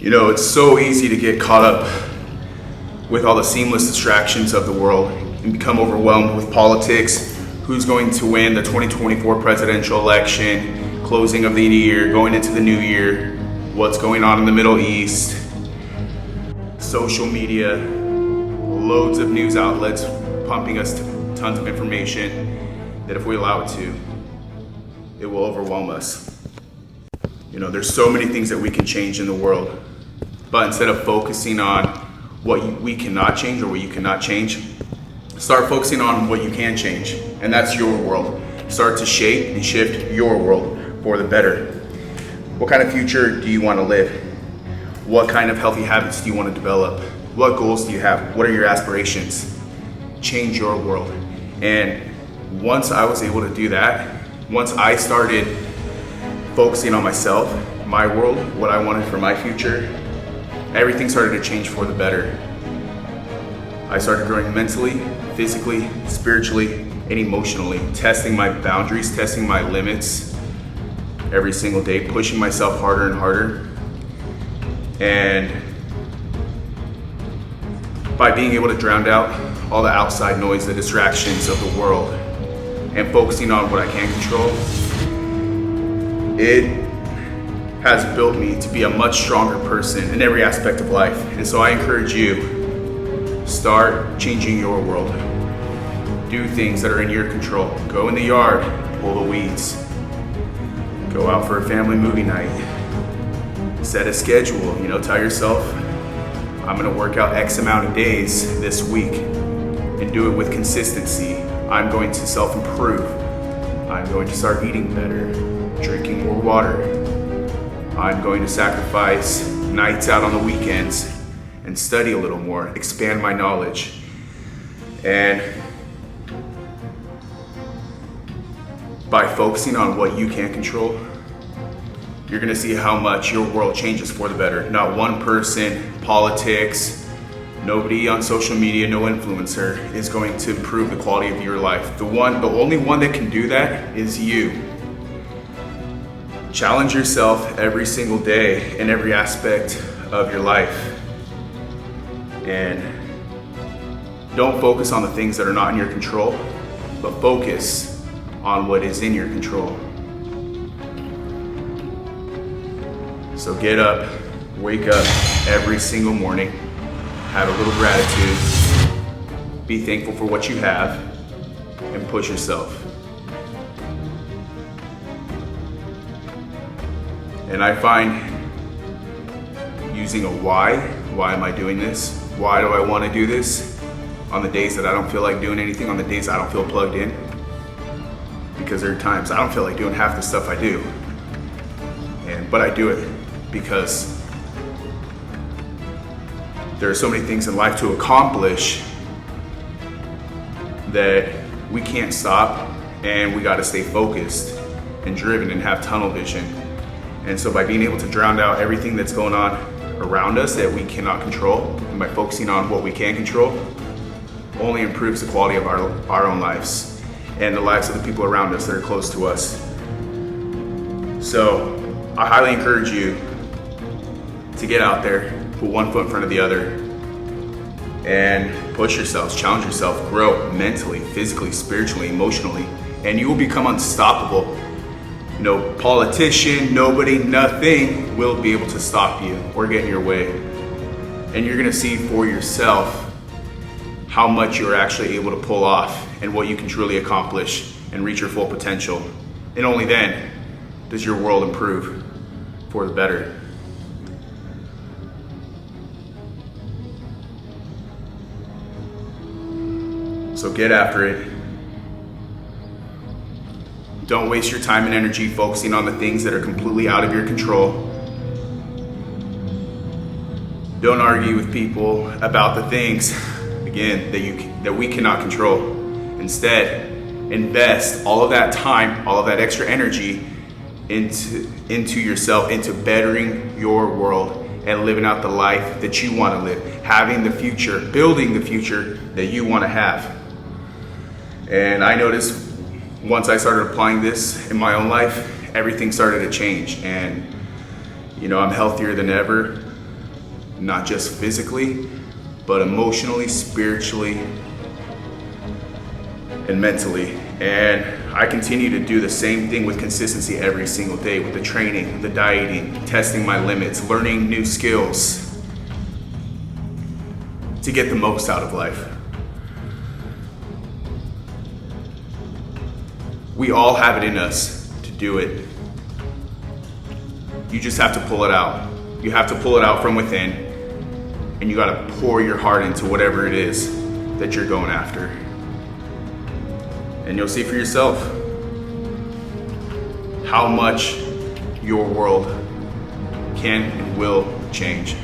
It's so easy to get caught up with all the seamless distractions of the world and become overwhelmed with politics, who's going to win the 2024 presidential election, closing of the year, going into the new year, what's going on in the Middle East, social media, loads of news outlets pumping us tons of information that if we allow it to, it will overwhelm us. There's so many things that we can change in the world, but instead of focusing on what we cannot change or what you cannot change, start focusing on what you can change, and that's your world. Start to shape and shift your world for the better. What kind of future do you want to live? What kind of healthy habits do you want to develop? What goals do you have? What are your aspirations? Change your world. And once I was able to do that, once I started focusing on myself, my world, what I wanted for my future, everything started to change for the better. I started growing mentally, physically, spiritually, and emotionally, testing my boundaries, testing my limits every single day, pushing myself harder and harder. And by being able to drown out all the outside noise, the distractions of the world, and focusing on what I can control, it has built me to be a much stronger person in every aspect of life. And so I encourage you, start changing your world. Do things that are in your control. Go in the yard, pull the weeds. Go out for a family movie night. Set a schedule, tell yourself, I'm gonna work out X amount of days this week and do it with consistency. I'm going to self-improve. I'm going to start eating better, drinking more water. I'm going to sacrifice nights out on the weekends and study a little more, expand my knowledge. And by focusing on what you can control, you're gonna see how much your world changes for the better. Not one person, politics, nobody on social media, no influencer is going to improve the quality of your life. The only one that can do that is you. Challenge yourself every single day in every aspect of your life. And don't focus on the things that are not in your control, but focus on what is in your control. So get up, wake up every single morning, have a little gratitude, be thankful for what you have, and push yourself. And I find using a why am I doing this? Why do I want to do this? On the days that I don't feel like doing anything, on the days I don't feel plugged in. Because there are times I don't feel like doing half the stuff I do. But I do it because there are so many things in life to accomplish that we can't stop, and we got to stay focused and driven and have tunnel vision. And so by being able to drown out everything that's going on around us that we cannot control, and by focusing on what we can control, only improves the quality of our own lives and the lives of the people around us that are close to us. So I highly encourage you to get out there, put one foot in front of the other, and push yourselves, challenge yourself, grow mentally, physically, spiritually, emotionally, and you will become unstoppable. No politician, nobody, nothing will be able to stop you or get in your way. And you're gonna see for yourself how much you're actually able to pull off and what you can truly accomplish and reach your full potential. And only then does your world improve for the better. So get after it. Don't waste your time and energy focusing on the things that are completely out of your control. Don't argue with people about the things, again, that we cannot control. Instead, invest all of that time, all of that extra energy into yourself, into bettering your world and living out the life that you want to live, having the future, building the future that you want to have. And I noticed once I started applying this in my own life, everything started to change. And I'm healthier than ever. not just physically, but emotionally, spiritually, and mentally. And I continue to do the same thing with consistency every single day, with the training, the dieting, testing my limits, learning new skills to get the most out of life. We all have it in us to do it. You just have to pull it out. You have to pull it out from within, and you gotta pour your heart into whatever it is that you're going after. And you'll see for yourself how much your world can and will change.